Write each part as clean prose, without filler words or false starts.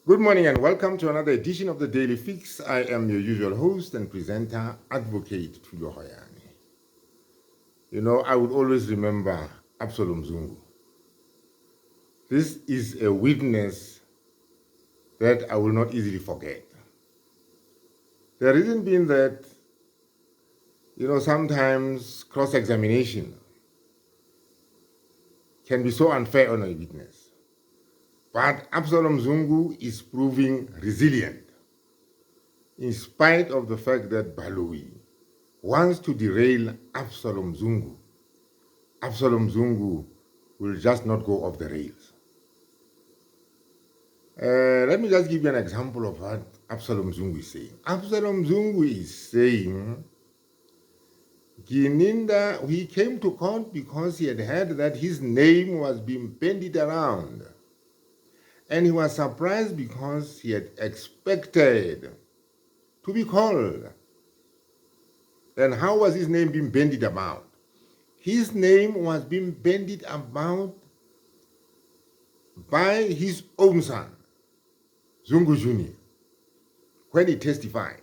Good morning and welcome to another edition of the Daily Fix. I am your usual host and presenter, Advocate Tulo Hoyani. You know, I would always remember Abselum Zungu. This is a witness that I will not easily forget. The reason being that, you know, sometimes cross-examination can be so unfair on a witness. But Abselum Zungu is proving resilient in spite of the fact that Baloyi wants to derail Abselum Zungu. Abselum Zungu will just not go off the rails. Let me just give you an example of what Abselum Zungu is saying. Abselum Zungu is saying, Gininda, he came to court because he had heard that his name was being bandied around. And he was surprised because he had expected to be called. Then how was his name being bandied about? His name was being bandied about by his own son, Zungu Jr., when he testified.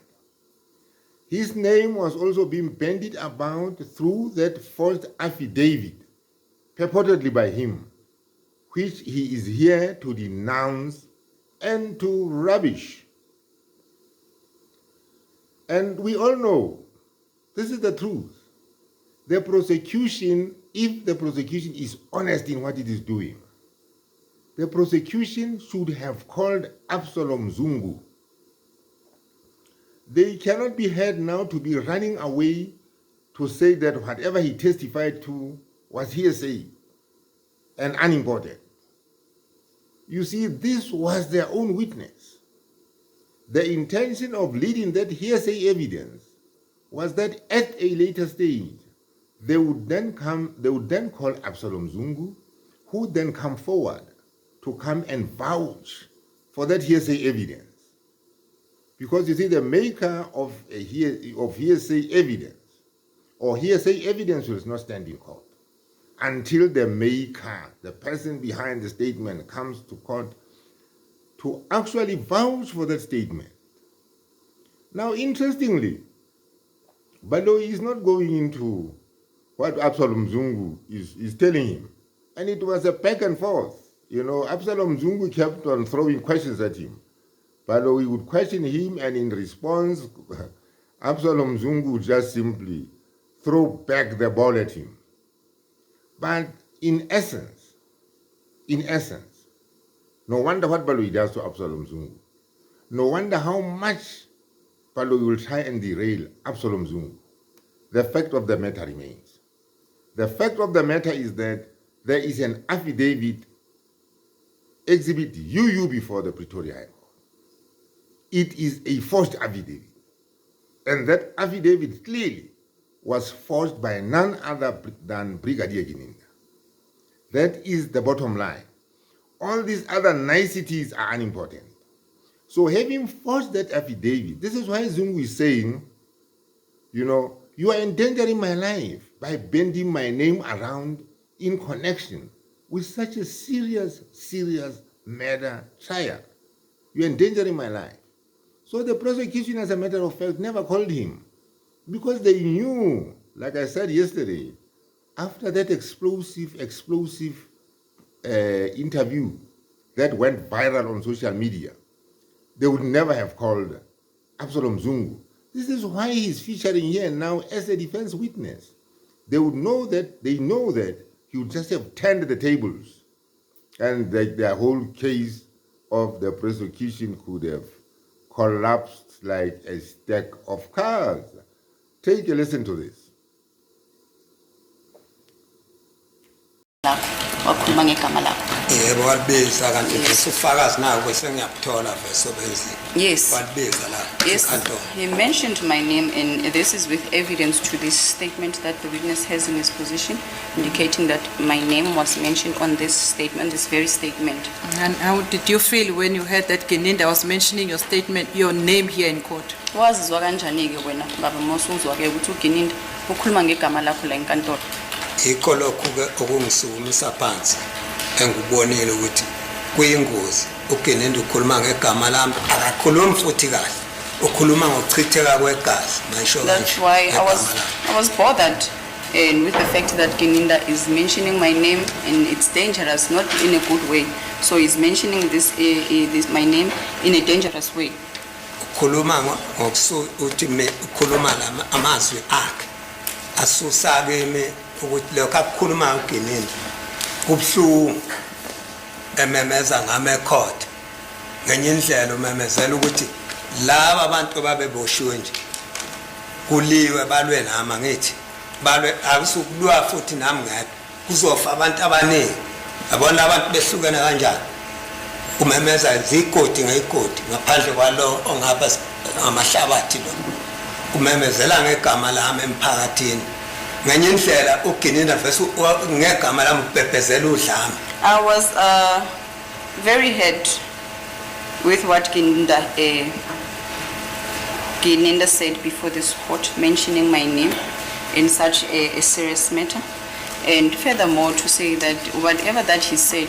His name was also being bandied about through that false affidavit, purportedly by him, which he is here to denounce and to rubbish. And we all know this is the truth. The prosecution, if the prosecution is honest in what it is doing, the prosecution should have called Abselum Zungu. They cannot be heard now to be running away to say that whatever he testified to was hearsay and unimportant. You see, this was their own witness. The intention of leading that hearsay evidence was that at a later stage, they would then call Abselum Zungu, who would then come forward to come and vouch for that hearsay evidence. Because you see, the maker of hearsay evidence or hearsay evidence will not stand in court until the maker, the person behind the statement, comes to court to actually vouch for that statement. Now, interestingly, Baloyi is not going into what Abselum Zungu is telling him. And it was a back and forth. You know, Abselum Zungu kept on throwing questions at him. Baloyi would question him, and in response, Abselum Zungu would just simply throw back the ball at him. But in essence, no wonder what Baloyi does to Abselum Zungu. No wonder how much Baloyi will try and derail Abselum Zungu. The fact of the matter remains. The fact of the matter is that there is an affidavit, exhibit UU, before the Pretoria High Court. It is a forged affidavit. And that affidavit clearly was forged by none other than Brigadier Gininda. That is the bottom line. All these other niceties are unimportant. So having forged that affidavit, this is why Zungu is saying, you know, you are endangering my life by bending my name around in connection with such a serious murder trial. You are endangering my life. So the prosecution, as a matter of fact, never called him because they knew, like I said yesterday, after that explosive interview that went viral on social media, they would never have called Abselum Zungu. This is why he's featuring here now as a defense witness. They know that he would just have turned the tables, and the whole case of the prosecution could have collapsed like a stack of cards. Take a listen to this. wakhuluma ngegama lakho. Yebo walibiza kanti usufakazi nawe sengiyakuthola vesobenzini. Yes. Walibiza la. Yes. He mentioned my name, and this is with evidence to this statement that the witness has in his position, indicating that my name was mentioned on this statement, this very statement. And how did you feel when you heard that Gininda was mentioning your statement, your name here in court? Wazizwa kanjani ke wena baba Mosuzwa ke ukuthi uGininda ukhuluma ngegama lakho la enkantolo? Ikho lokhu ke okungisukumisa phansi engubonile ukuthi kuyingozi uGininda ukhuluma ngegama lami akakhulumi futhi kahle ukhuluma ngokuchitheka kwegazi mayisho That's kanje why ngegama I was bothered with the fact that Gininda is mentioning my name, and it's dangerous, not in a good way. So he's mentioning this my name in a dangerous way. ukhuluma uthi ukhuluma amazwi akhe asusa kimi ukuthi lokho akukhuluma uGininda kubhlungu ememeza ngame court ngenye indlela umemezela ukuthi laba abantu babeboshiwe nje kuliwe balwe nama ngithi balwe akusukulwa futhi nami ngeke kuzofa abantu abaningi yabona abantu behlukene kanjani umemeza izigodi ngegodi ngaphandle kwalo ongaba amahlabathi lo umemezela ngegama lami emphakathini ngenye indlela uGininda vese ngegama lami ubhebhezela udlame. I was very hurt with what Gininda said before this court, mentioning my name in such a serious matter. And furthermore, to say that whatever that he said,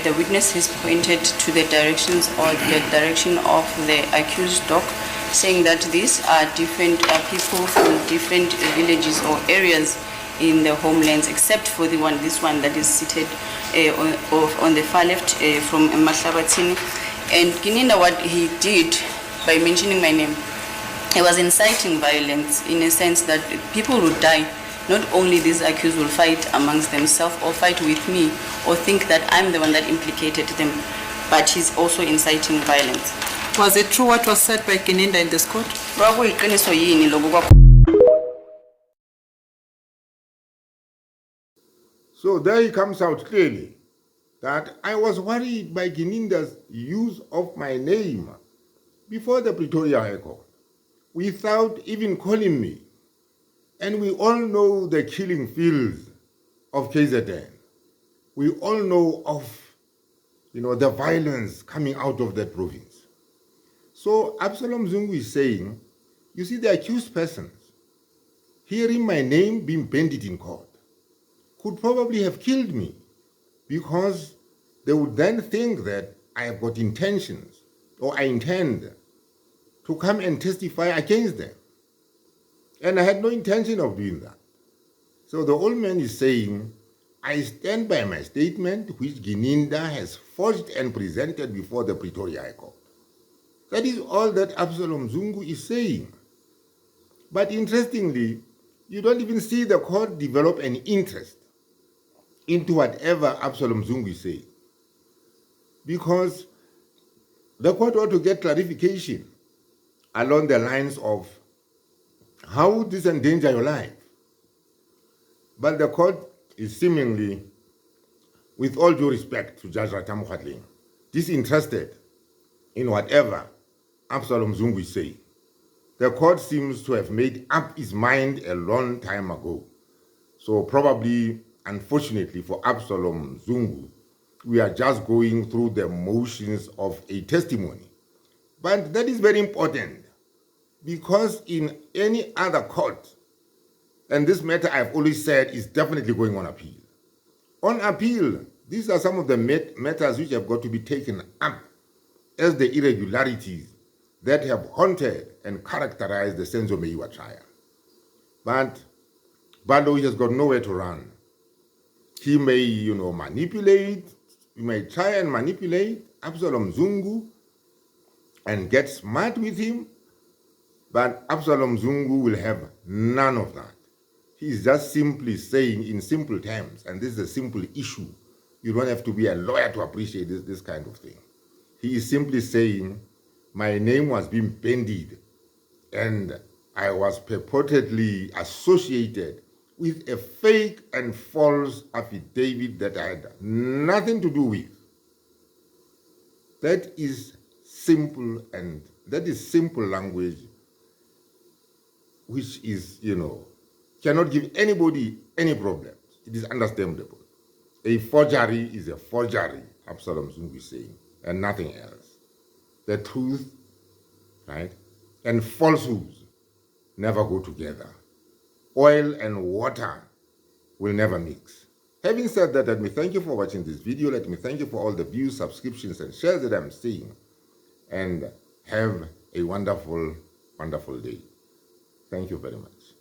the witness has pointed to the directions or the direction of the accused doc, saying that these are different people from different villages or areas in the homelands, except for this one that is seated on the far left from Mahlabathini. And Gininda, what he did by mentioning my name, he was inciting violence in a sense that people would die. Not only these accused will fight amongst themselves or fight with me or think that I'm the one that implicated them, but he's also inciting violence. Was it true what was said by Gininda in this court? So there he comes out clearly that I was worried by Gininda's use of my name before the Pretoria High Court, without even calling me. And we all know the killing fields of KZN. We all know of, the violence coming out of that province. So Abselum Zungu is saying, you see, the accused persons, hearing my name being bandied in court, could probably have killed me because they would then think that I have got intentions or I intend to come and testify against them. And I had no intention of doing that. So the old man is saying, I stand by my statement which Gininda has forged and presented before the Pretoria High Court. That is all that Abselum Zungu is saying. But interestingly, you don't even see the court develop an interest into whatever Abselum Zungu is saying. Because the court ought to get clarification along the lines of how would this endanger your life? But the court is seemingly, with all due respect to Judge Ratamu Khatling, disinterested in whatever Abselum Zungu is saying. The court seems to have made up its mind a long time ago. So probably, unfortunately for Abselum Zungu, we are just going through the motions of a testimony. But that is very important, because in any other court, and this matter I've always said is definitely going on appeal. On appeal, these are some of the matters which have got to be taken up as the irregularities that have haunted and characterized the Senzo MEYIWA trial. But Balo has got nowhere to run. He may, manipulate, he may try and manipulate Abselum Zungu and get smart with him, but Abselum Zungu will have none of that. He is just simply saying in simple terms, and this is a simple issue. You don't have to be a lawyer to appreciate this kind of thing. He is simply saying, my name was being bandied and I was purportedly associated with a fake and false affidavit that I had nothing to do with. That is simple, and that is simple language which is, cannot give anybody any problems. It is understandable. A forgery is a forgery, Abselum Zungu is saying, and nothing else. The truth, right, and falsehoods never go together. Oil and water will never mix. Having said that, let me thank you for watching this video. Let me thank you for all the views, subscriptions, and shares that I'm seeing. And have a wonderful, wonderful day. Thank you very much.